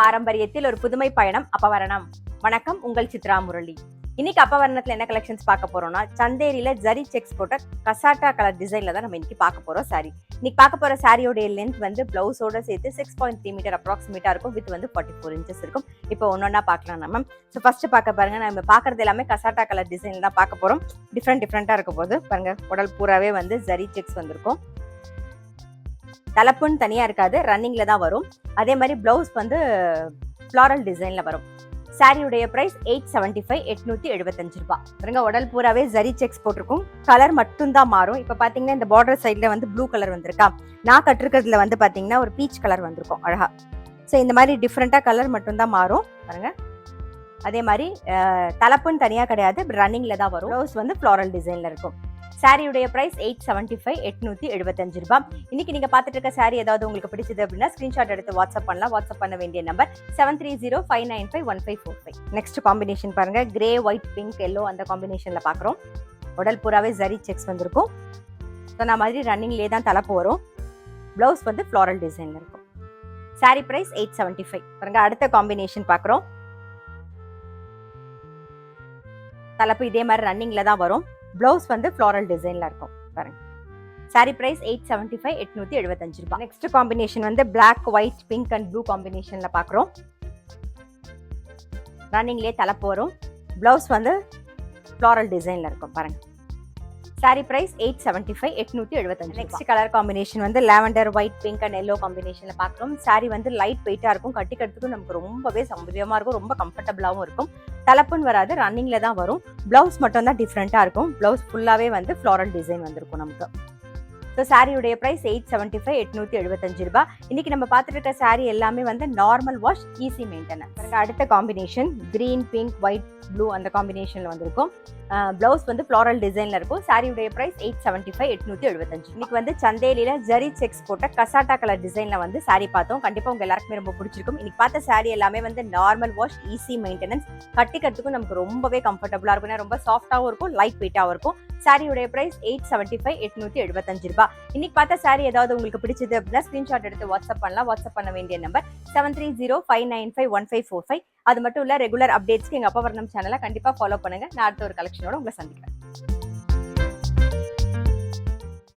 பாரம்பரியத்தில் ஒரு புதுமை பயணம் அப்பவரணம். வணக்கம், உங்கள் சித்ரா முரளி. இன்னைக்கு அப்பவரணத்துல என்ன கலெக்ஷன்ஸ் பார்க்க போறோம்னா, சந்தேரியில ஜரி செக்ஸ் போட்ட கசாட்டா கலர் டிசைன்ல தான் நம்ம இன்னைக்கு பார்க்க போறோம் சாரி. இன்னைக்கு பார்க்க போற சாரியோட லென்த் வந்து பிளவுஸோட சேர்த்து 6.3 மீட்டர் அப்ராக்சிமேட்டா இருக்கும். வித் வந்து 44 இன்ச்சஸ் இருக்கும். இப்போ ஒன்னொன்னா பார்க்கலாம் நம்ம. ஸோ ஃபர்ஸ்ட் பார்க்க பாருங்க, நம்ம பார்க்கறது எல்லாமே கசாட்டா கலர் டிசைன் தான் பார்க்க போறோம். டிஃப்ரெண்டா இருக்க போது பாருங்க. உடல் பூராவே வந்து ஜரி செக்ஸ் வந்திருக்கும். தலைப்புன்னு தனியா இருக்காது, ரன்னிங்ல தான் வரும். அதே மாதிரி பிளவுஸ் வந்து ஃப்ளாரல் டிசைன்ல வரும். சாரியுடைய பிரைஸ் 875 875 ரூபாய். பாருங்க, உடல் பூராவே ஜரி செக்ஸ் போட்டிருக்கும். கலர் மட்டும் தான் மாறும். இப்ப பாத்தீங்கன்னா இந்த பார்டர் சைட்ல வந்து ப்ளூ கலர் வந்திருக்கா, நான் கட்டிருக்கிறதுல வந்து பாத்தீங்கன்னா ஒரு பீச் கலர் வந்திருக்கும் அழகா. ஸோ இந்த மாதிரி டிஃப்ரெண்டா கலர் மட்டும் தான் மாறும் பாருங்க. அதே மாதிரி தலைப்புன்னு தனியா கிடையாது, ரன்னிங்ல தான் வரும். பிளவுஸ் வந்து ஃப்ளாரல் டிசைன்ல இருக்கும். சாரியுடைய பிரைஸ் 875 875 ரூபாய். இன்னைக்கு நீங்க பாத்துட்டு இருக்க சாரி ஏதாவது உங்களுக்கு பிடிச்சது அப்படின்னா ஸ்கிரீன்ஷாட் எடுத்து வாட்ஸ்அப் பண்ணலாம். வாட்ஸ்அப் பண்ண வேண்டிய நம்பர் 7305951545. நெக்ஸ்ட் காம்பினேஷன் பாருங்க, கிரே ஒயிட் பிங்க் எல்லோ அந்த காம்பினேஷன்ல பாக்குறோம். உடல் பூராவே ஜரி செக்ஸ் வந்திருக்கும். சொன்ன மாதிரி ரன்னிங்லேயே தான் தலைப்பு வரும். பிளவுஸ் வந்து ஃப்ளாரல் டிசைன்ல இருக்கும். சாரி பிரைஸ் 875. பாருங்க, அடுத்த காம்பினேஷன் பாக்குறோம். தலைப்பு இதே மாதிரி ரன்னிங்ல தான் வரும். பிளவுஸ் வந்து ஃப்ளாரல் டிசைன்ல இருக்கும் பாருங்க. சாரி பிரைஸ் 875 875 ரூபாய். நெக்ஸ்ட் காம்பினேஷன் வந்து black white pink and blue காம்பினேஷன்ல பாக்குறோம். ரன்னிங்லேயே தலைப்பு வரும். பிளவுஸ் வந்து ஃப்ளாரல் டிசைன்ல இருக்கும் பாருங்க. Sari price 875 875. Next colour combination வந்து lavender white pink and yellow காம்பினேஷன்ல பாக்குறோம். சாரி வந்து லைட் வெயிட்டா இருக்கும். கட்டிக்கிறதுக்கு நமக்கு ரொம்பவே சௌகரியமா இருக்கும், ரொம்ப கம்ஃபர்டபுளாவும் இருக்கும். தலைப்புன்னு வராது, ரன்னிங்ல தான் வரும். பிளவுஸ் மட்டும் தான் டிஃப்ரெண்டா இருக்கும். பிளவுஸ் ஃபுல்லாவே வந்து ஃப்ளாரல் டிசைன் வந்திருக்கும் நமக்கு. ஸோ சாரியுடைய பிரைஸ் 875 875 ரூபாய். இன்னைக்கு நம்ம பார்த்துட்டு இருக்க சாரி எல்லாமே வந்து நார்மல் வாஷ், ஈஸி மெயின்டெனன்ஸ். அடுத்த combination green pink white blue அந்த காம்பினேஷன்ல வந்திருக்கும். பிளவுஸ் வந்து ஃப்ளாரல் டிசைன்ல இருக்கும். சாரியுடைய பிரைஸ் 875 875. இன்னைக்கு வந்து சந்தேலியில ஜரி செக்ஸ் போட்ட கசாட்டா கலர் டிசைன்ல வந்து சாரி பார்த்தோம். கண்டிப்பா உங்க எல்லாருக்குமே ரொம்ப பிடிச்சிருக்கும். இன்னைக்கு பார்த்த சாரி எல்லாமே வந்து நார்மல் வாஷ், ஈஸி மெயின்டெனன்ஸ். கட்டிக்கிறதுக்கும் நமக்கு ரொம்பவே கம்ஃபர்டபுளா இருக்கும். ரொம்ப சாஃப்டாவும் இருக்கும், லைட் வெயிட்டாவும் இருக்கும். சாரியுடைய பிரைஸ் 875 875 ரூபாய். இன்னைக்கு பார்த்த சாரி ஏதாவது உங்களுக்கு பிடிச்சது அப்படின்னா ஸ்கிரீன்ஷாட் எடுத்து வாட்ஸ்அப் பண்ணலாம். வாட்ஸ்அப் பண்ண வேண்டிய நம்பர் 7305951545. அது மட்டும் இல்ல, ரெகுலர் அப்டேட்ஸ்க்கு எங்க அப்பவரணம் சேனலை கண்டிப்பா ஃபாலோ பண்ணுங்க. நான் அடுத்த ஒரு கலெக்ஷனோட உங்களை சந்திக்கிறேன்.